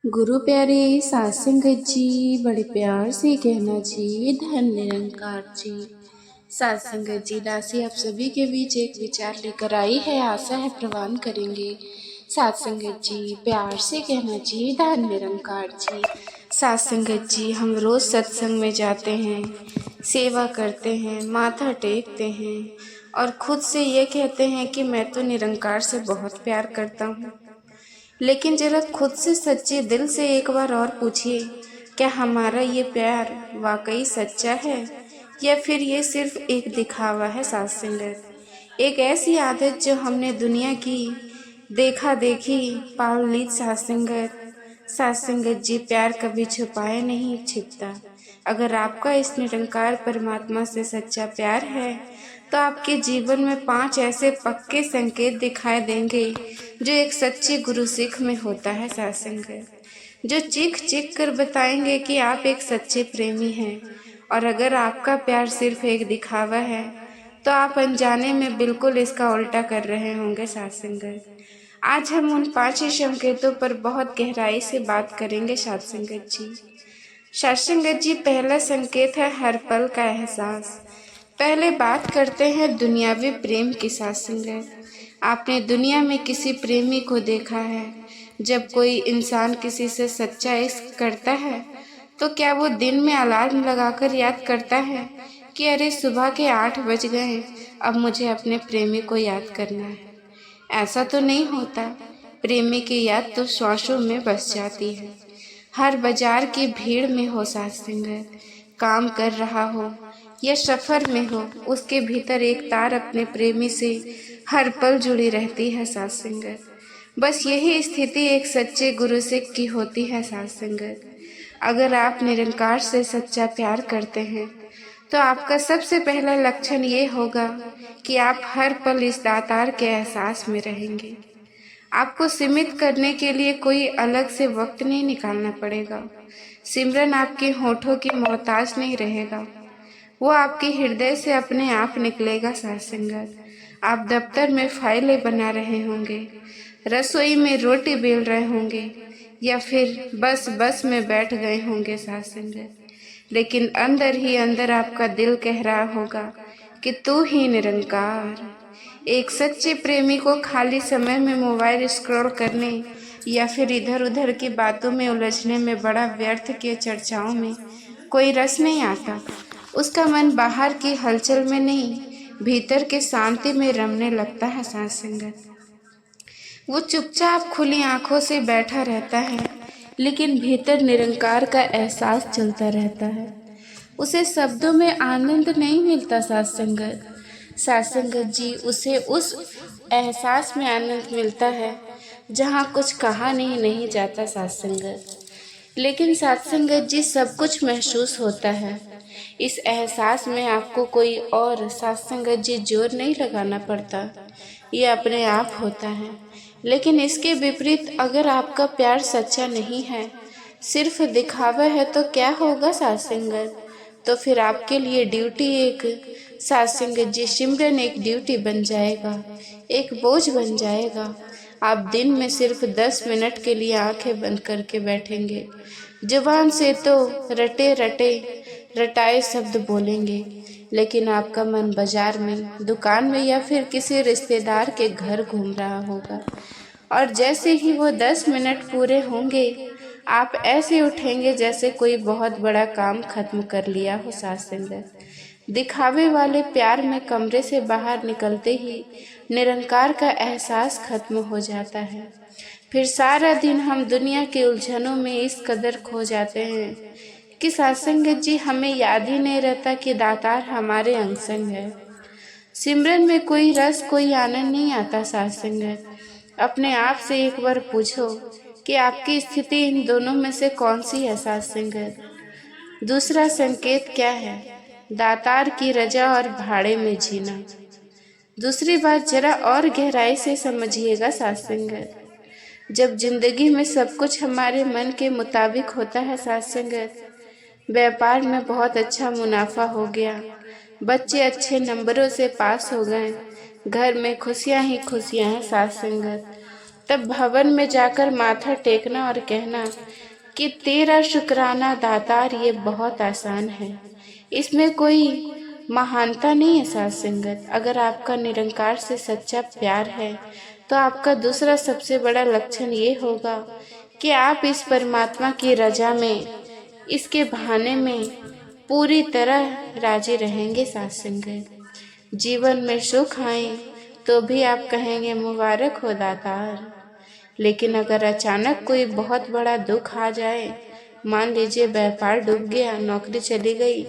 गुरु प्यारे सात संगत जी, बड़े प्यार से कहना जी, धन निरंकार जी। सात संगत जी, दासी आप सभी के बीच एक विचार लेकर आई है, आशा है प्रवान करेंगे। सात संगत जी, प्यार से कहना जी, धन निरंकार जी। सात संगत जी, हम रोज सत्संग में जाते हैं, सेवा करते हैं, माथा टेकते हैं और खुद से ये कहते हैं कि मैं तो निरंकार से बहुत प्यार करता हूँ। लेकिन जरा खुद से सच्चे दिल से एक बार और पूछिए, क्या हमारा ये प्यार वाकई सच्चा है या फिर ये सिर्फ एक दिखावा है। साथ संगत एक ऐसी आदत जो हमने दुनिया की देखा देखी पाल ली। साथ संगत जी, प्यार कभी छुपाया नहीं छिपता। अगर आपका इस निरंकार परमात्मा से सच्चा प्यार है तो आपके जीवन में 5 ऐसे पक्के संकेत दिखाई देंगे जो एक सच्चे गुरु सिख में होता है। साथ संगत जो चीख चीख कर बताएंगे कि आप एक सच्चे प्रेमी हैं। और अगर आपका प्यार सिर्फ एक दिखावा है तो आप अनजाने में बिल्कुल इसका उल्टा कर रहे होंगे। साथ संगत आज हम उन 5 संकेतों पर बहुत गहराई से बात करेंगे। साथ संगत जी, साथ संगत जी, पहला संकेत है हर पल का एहसास। पहले बात करते हैं दुनियावी प्रेम की। साथ संगत आपने दुनिया में किसी प्रेमी को देखा है? जब कोई इंसान किसी से सच्चा इश्क करता है तो क्या वो दिन में अलार्म लगाकर याद करता है कि अरे सुबह के 8 बज गए, अब मुझे अपने प्रेमी को याद करना है? ऐसा तो नहीं होता। प्रेमी की याद तो श्वासों में बस जाती है। हर बाजार की भीड़ में हो, साथ संगत काम कर रहा हो या सफर में हो, उसके भीतर एक तार अपने प्रेमी से हर पल जुड़ी रहती है। साथ संगत बस यही स्थिति एक सच्चे गुरु सिख की होती है। साथ संगत अगर आप निरंकार से सच्चा प्यार करते हैं तो आपका सबसे पहला लक्षण ये होगा कि आप हर पल इस दातार के एहसास में रहेंगे। आपको सीमित करने के लिए कोई अलग से वक्त नहीं निकालना पड़ेगा। सिमरन आपके होठों की मोहताज नहीं रहेगा, वो आपके हृदय से अपने आप निकलेगा। साथ संगत आप दफ्तर में फाइलें बना रहे होंगे, रसोई में रोटी बेल रहे होंगे या फिर बस में बैठ गए होंगे। साथ संगत लेकिन अंदर ही अंदर आपका दिल कह रहा होगा कि तू ही निरंकार। एक सच्चे प्रेमी को खाली समय में मोबाइल स्क्रॉल करने या फिर इधर उधर की बातों में उलझने में, बड़ा व्यर्थ के चर्चाओं में कोई रस नहीं आता। उसका मन बाहर की हलचल में नहीं, भीतर के शांति में रमने लगता है। साथ संगत वो चुपचाप खुली आंखों से बैठा रहता है, लेकिन भीतर निरंकार का एहसास चलता रहता है। उसे शब्दों में आनंद नहीं मिलता। साथ संगत जी, उसे उस एहसास में आनंद मिलता है जहाँ कुछ कहा नहीं जाता। साथ संगत लेकिन साथ संगत जी, सब कुछ महसूस होता है। इस एहसास में आपको कोई और साथ संगत जी जोर नहीं लगाना पड़ता, ये अपने आप होता है। लेकिन इसके विपरीत अगर आपका प्यार सच्चा नहीं है, सिर्फ दिखावा है, तो क्या होगा साथ संगत? तो फिर आपके लिए ड्यूटी एक साथ संगत जी, सिमरन एक ड्यूटी बन जाएगा, एक बोझ बन जाएगा। आप दिन में सिर्फ 10 मिनट के लिए आंखें बंद करके बैठेंगे। जुबान से तो रटे रटाए शब्द बोलेंगे, लेकिन आपका मन बाजार में, दुकान में या फिर किसी रिश्तेदार के घर घूम रहा होगा। और जैसे ही वो 10 मिनट पूरे होंगे, आप ऐसे उठेंगे जैसे कोई बहुत बड़ा काम खत्म कर लिया हो। साथ संगत दिखावे वाले प्यार में कमरे से बाहर निकलते ही निरंकार का एहसास खत्म हो जाता है। फिर सारा दिन हम दुनिया की उलझनों में इस कदर खो जाते हैं कि साथ संगत जी, हमें याद ही नहीं रहता कि दातार हमारे अंग संग है। सिमरन में कोई रस, कोई आनंद नहीं आता। साथ संगत अपने आप से एक बार पूछो कि आपकी स्थिति इन दोनों में से कौन सी है। साथ संगत दूसरा संकेत क्या है? दातार की रजा और भाड़े में जीना। दूसरी बात जरा और गहराई से समझिएगा। साथ संगत जब जिंदगी में सब कुछ हमारे मन के मुताबिक होता है, साथ संगत व्यापार में बहुत अच्छा मुनाफा हो गया, बच्चे अच्छे नंबरों से पास हो गए, घर में खुशियां ही खुशियां हैं। साथ संगत तब भवन में जाकर माथा टेकना और कहना कि तेरा शुक्राना दातार ये बहुत आसान है, इसमें कोई महानता नहीं है। साथ संगत, अगर आपका निरंकार से सच्चा प्यार है तो आपका दूसरा सबसे बड़ा लक्षण ये होगा कि आप इस परमात्मा की रजा में, इसके बहाने में पूरी तरह राजी रहेंगे। साथ संगत, जीवन में सुख आए तो भी आप कहेंगे मुबारक हो दातार। लेकिन अगर अचानक कोई बहुत बड़ा दुख आ जाए, मान लीजिए व्यापार डूब गया, नौकरी चली गई,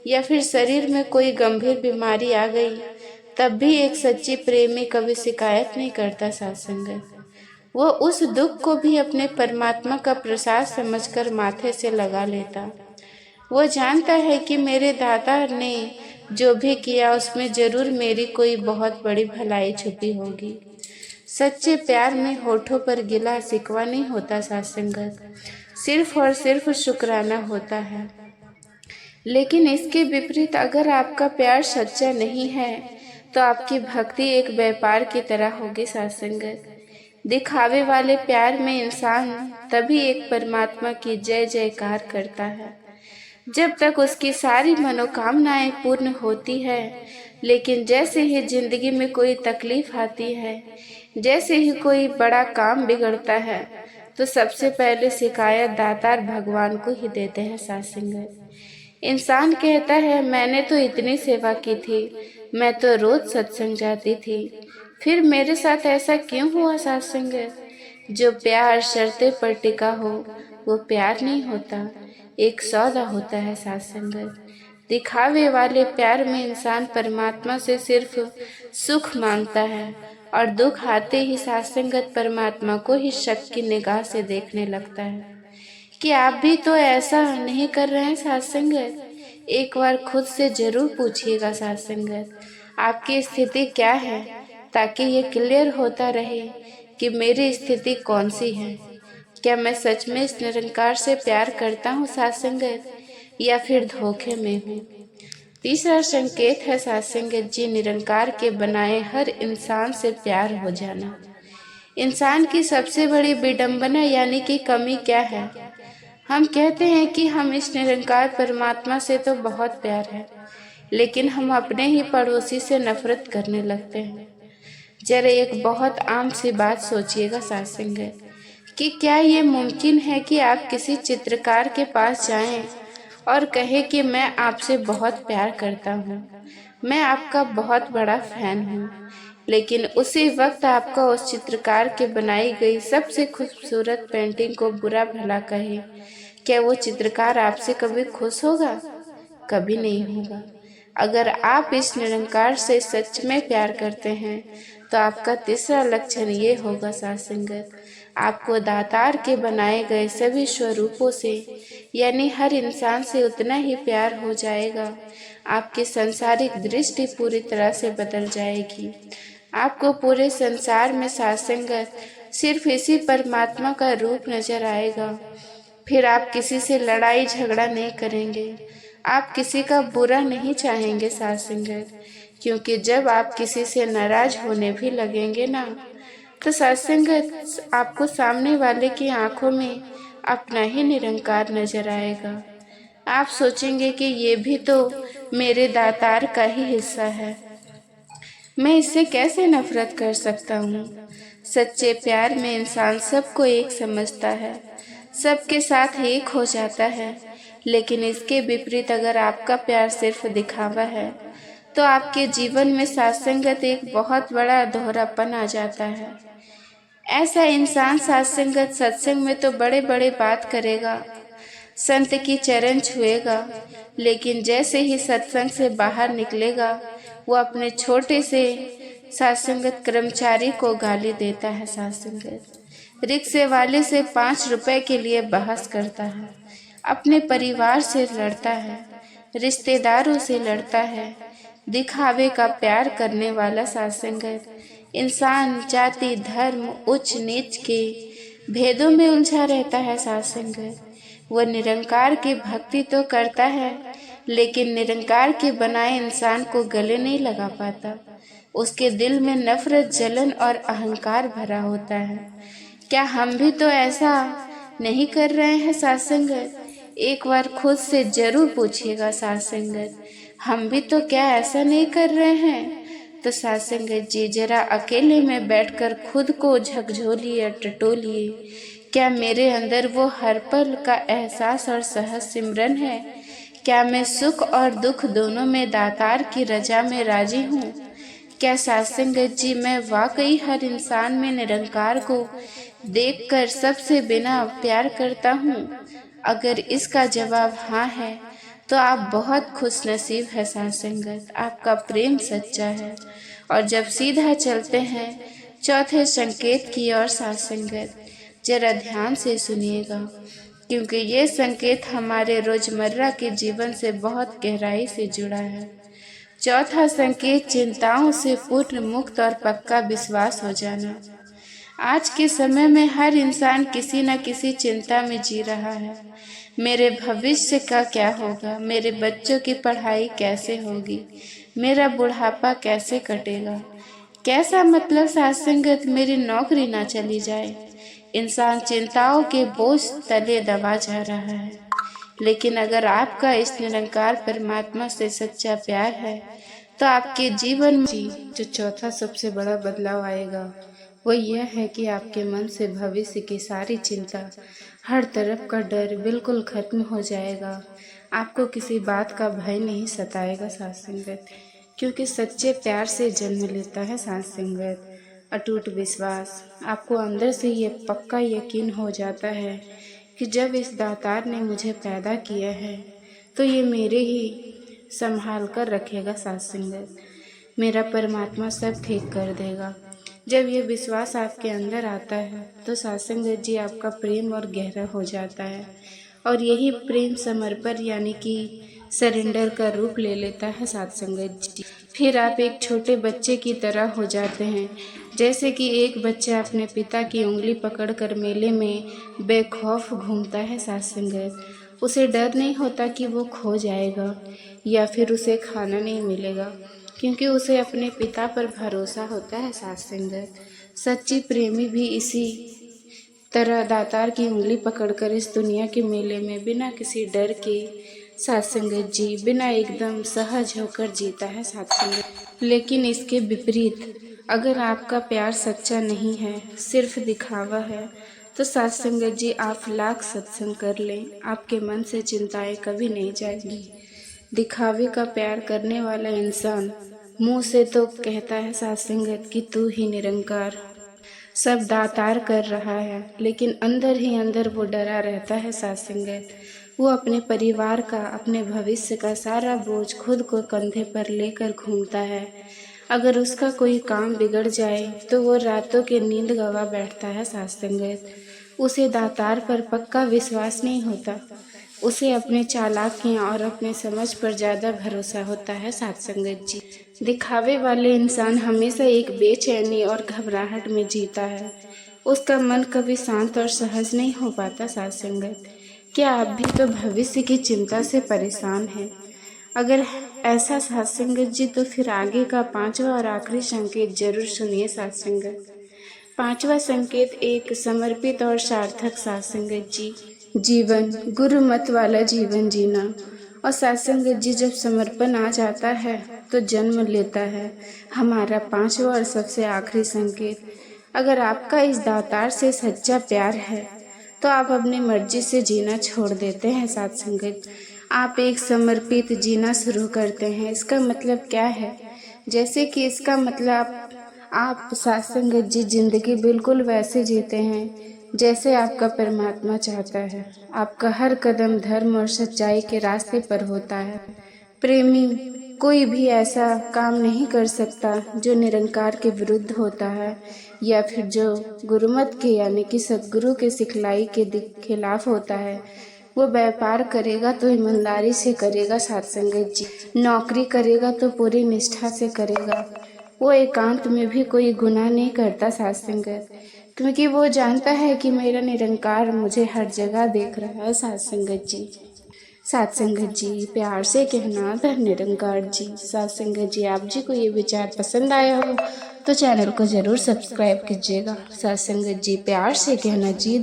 या फिर शरीर में कोई गंभीर बीमारी आ गई, तब भी एक सच्ची प्रेमी कभी शिकायत नहीं करता। साथ संगत, वो उस दुख को भी अपने परमात्मा का प्रसाद समझकर माथे से लगा लेता। वो जानता है कि मेरे दातार ने जो भी किया उसमें जरूर मेरी कोई बहुत बड़ी भलाई छुपी होगी। सच्चे प्यार में होठों पर गिला शिकवा नहीं होता। साथ संगत, सिर्फ और सिर्फ शुक्राना होता है। लेकिन इसके विपरीत अगर आपका प्यार सच्चा नहीं है तो आपकी भक्ति एक व्यापार की तरह होगी। साथ संगत, दिखावे वाले प्यार में इंसान तभी एक परमात्मा की जय जयकार करता है जब तक उसकी सारी मनोकामनाएं पूर्ण होती है। लेकिन जैसे ही जिंदगी में कोई तकलीफ आती है, जैसे ही कोई बड़ा काम बिगड़ता है, तो सबसे पहले शिकायत दातार भगवान को ही देते हैं। साथ संगत, इंसान कहता है मैंने तो इतनी सेवा की थी, मैं तो रोज सत्संग जाती थी, फिर मेरे साथ ऐसा क्यों हुआ। साथ संगत, जो प्यार शर्तें पर टिका हो वो प्यार नहीं होता, एक सौदा होता है। साथ संगत, दिखावे वाले प्यार में इंसान परमात्मा से सिर्फ सुख मांगता है और दुख आते ही साथ संगत परमात्मा को ही शक की निगाह से देखने लगता है कि आप भी तो ऐसा नहीं कर रहे हैं। साथ संगत, एक बार खुद से जरूर पूछिएगा साथ संगत, आपकी स्थिति क्या है, ताकि ये क्लियर होता रहे कि मेरी स्थिति कौन सी है। क्या मैं सच में इस निरंकार से प्यार करता हूँ साथ संगत, या फिर धोखे में हूँ। तीसरा संकेत है साथ संगत जी, निरंकार के बनाए हर इंसान से प्यार हो जाना। इंसान की सबसे बड़ी विडंबना यानी कि कमी क्या है? हम कहते हैं कि हम इस निरंकार परमात्मा से तो बहुत प्यार है, लेकिन हम अपने ही पड़ोसी से नफरत करने लगते हैं। जरा एक बहुत आम सी बात सोचिएगा साथ संगत, कि क्या ये मुमकिन है कि आप किसी चित्रकार के पास जाएं और कहें कि मैं आपसे बहुत प्यार करता हूँ, मैं आपका बहुत बड़ा फैन हूँ, लेकिन उसी वक्त आपका उस चित्रकार के बनाई गई सबसे खूबसूरत पेंटिंग को बुरा भला कहे? क्या वो चित्रकार आपसे कभी खुश होगा? कभी नहीं होगा। अगर आप इस निरंकार से सच में प्यार करते हैं तो आपका तीसरा लक्षण ये होगा साथ संगत, आपको दातार के बनाए गए सभी स्वरूपों से यानी हर इंसान से उतना ही प्यार हो जाएगा। आपकी सांसारिक दृष्टि पूरी तरह से बदल जाएगी। आपको पूरे संसार में साथ संगत सिर्फ इसी परमात्मा का रूप नजर आएगा। फिर आप किसी से लड़ाई झगड़ा नहीं करेंगे, आप किसी का बुरा नहीं चाहेंगे साथ संगत, क्योंकि जब आप किसी से नाराज होने भी लगेंगे ना, तो साथ संगत आपको सामने वाले की आंखों में अपना ही निरंकार नजर आएगा। आप सोचेंगे कि ये भी तो मेरे दातार का ही हिस्सा है, मैं इससे कैसे नफरत कर सकता हूँ। सच्चे प्यार में इंसान सबको एक समझता है, सबके साथ एक हो जाता है। लेकिन इसके विपरीत अगर आपका प्यार सिर्फ दिखावा है तो आपके जीवन में सत्संगत एक बहुत बड़ा दोहरापन आ जाता है। ऐसा इंसान सत्संगत सत्संग में तो बड़े बड़े बात करेगा, संत की चरण छुएगा, लेकिन जैसे ही सत्संग से बाहर निकलेगा वो अपने छोटे से सत्संगत कर्मचारी को गाली देता है। सत्संगत रिक्शे वाले से 5 रुपए के लिए बहस करता है, अपने परिवार से लड़ता है, रिश्तेदारों से लड़ता है। दिखावे का प्यार करने वाला सत्संगत इंसान जाति धर्म उच्च नीच के भेदों में उलझा रहता है। सत्संगत वह निरंकार की भक्ति तो करता है, लेकिन निरंकार के बनाए इंसान को गले नहीं लगा पाता, उसके दिल में नफरत, जलन और अहंकार भरा होता है। क्या हम भी तो ऐसा नहीं कर रहे हैं साथ संगत? एक बार खुद से जरूर पूछिएगा साथ संगत, हम भी तो क्या ऐसा नहीं कर रहे हैं? तो साथ संगत जी जरा अकेले में बैठकर खुद को झकझोलिए और टटोलिए। क्या मेरे अंदर वो हर पल का एहसास और सहज सिमरन है? क्या मैं सुख और दुख दोनों में दातार की रजा में राजी हूँ? क्या साथ संगत जी मैं वाकई हर इंसान में निरंकार को देखकर सबसे बिना प्यार करता हूँ? अगर इसका जवाब हाँ है तो आप बहुत खुशनसीब है साथ संगत, आपका प्रेम सच्चा है। और जब सीधा चलते हैं चौथे संकेत की ओर साथ संगत, जरा ध्यान से सुनिएगा, क्योंकि ये संकेत हमारे रोजमर्रा के जीवन से बहुत गहराई से जुड़ा है। चौथा संकेत चिंताओं से पूर्ण, मुक्त और पक्का विश्वास हो जाना। आज के समय में हर इंसान किसी न किसी चिंता में जी रहा है। मेरे भविष्य का क्या होगा? मेरे बच्चों की पढ़ाई कैसे होगी? मेरा बुढ़ापा कैसे कटेगा? कैसा मतलब साथ संगत मेरी नौकरी ना चली जाए? इंसान चिंताओं के बोझ तले दबा जा रहा है। लेकिन अगर आपका इस निरंकार परमात्मा से सच्चा प्यार है तो आपके जीवन में जो चौथा सबसे बड़ा बदलाव आएगा वो यह है कि आपके मन से भविष्य की सारी चिंता, हर तरफ का डर बिल्कुल खत्म हो जाएगा। आपको किसी बात का भय नहीं सताएगा साथ संगत, क्योंकि सच्चे प्यार से जन्म लेता है साथ संगत अटूट विश्वास। आपको अंदर से ये पक्का यकीन हो जाता है कि जब इस दातार ने मुझे पैदा किया है तो ये मेरे ही संभाल कर रखेगा साथ संगत। मेरा परमात्मा सब ठीक कर देगा। जब ये विश्वास आपके अंदर आता है तो साथ संगत जी आपका प्रेम और गहरा हो जाता है, और यही प्रेम समर्पण यानी कि सरेंडर का रूप ले लेता है साथ संगत जी। फिर आप एक छोटे बच्चे की तरह हो जाते हैं, जैसे कि एक बच्चा अपने पिता की उंगली पकड़कर मेले में बेखौफ घूमता है साथ संगत। उसे डर नहीं होता कि वो खो जाएगा या फिर उसे खाना नहीं मिलेगा, क्योंकि उसे अपने पिता पर भरोसा होता है साथ संगत। सच्ची प्रेमी भी इसी तरह दातार की उंगली पकड़कर इस दुनिया के मेले में बिना किसी डर के साथ संगत जी, बिना एकदम सहज होकर जीता है साथ संगत। लेकिन इसके विपरीत अगर आपका प्यार सच्चा नहीं है, सिर्फ दिखावा है, तो साथ संगत जी आप लाख सत्संग कर लें, आपके मन से चिंताएं कभी नहीं जाएंगी। दिखावे का प्यार करने वाला इंसान मुंह से तो कहता है साथ संगत कि तू ही निरंकार सब दातार कर रहा है, लेकिन अंदर ही अंदर वो डरा रहता है साथ संगत। वो अपने परिवार का, अपने भविष्य का सारा बोझ खुद को कंधे पर लेकर घूमता है। अगर उसका कोई काम बिगड़ जाए तो वो रातों की नींद गवा बैठता है साथ संगत। उसे दातार पर पक्का विश्वास नहीं होता, उसे अपने चालाकियाँ और अपने समझ पर ज़्यादा भरोसा होता है साथ संगत जी। दिखावे वाले इंसान हमेशा एक बेचैनी और घबराहट में जीता है। उसका मन कभी शांत और सहज नहीं हो पाता साथ संगत। क्या आप भी तो भविष्य की चिंता से परेशान हैं? अगर ऐसा साथ संगत जी तो फिर आगे का पांचवा और आखिरी संकेत जरूर सुनिए साथ संगत। पांचवा संकेत एक समर्पित और सार्थक साथ संगत जी जीवन, गुरु मत वाला जीवन जीना। और साथ संगत जी जब समर्पण आ जाता है तो जन्म लेता है हमारा पांचवा और सबसे आखिरी संकेत। अगर आपका इस दातार से सच्चा प्यार है तो आप अपनी मर्जी से जीना छोड़ देते हैं साथ संगत। आप एक समर्पित जीना शुरू करते हैं। इसका मतलब क्या है? जैसे कि इसका मतलब आप साथ संगत जी जिंदगी बिल्कुल वैसे जीते हैं जैसे आपका परमात्मा चाहता है। आपका हर कदम धर्म और सच्चाई के रास्ते पर होता है। प्रेमी कोई भी ऐसा काम नहीं कर सकता जो निरंकार के विरुद्ध होता है या फिर जो गुरुमत के यानी कि सद्गुरु के सिखलाई के खिलाफ होता है। वो व्यापार करेगा तो ईमानदारी से करेगा साथ संगत जी, नौकरी करेगा तो पूरी निष्ठा से करेगा। वो एकांत में भी कोई गुनाह नहीं करता साथ संगत, क्योंकि वो जानता है कि मेरा निरंकार मुझे हर जगह देख रहा है साथ संगत जी। साथ संगत जी प्यार से कहना धन निरंकार जी। साथ संगत जी आप जी को ये विचार पसंद आया हो तो चैनल को ज़रूर सब्सक्राइब कीजिएगा। साथ संगत जी प्यार से कहना जी।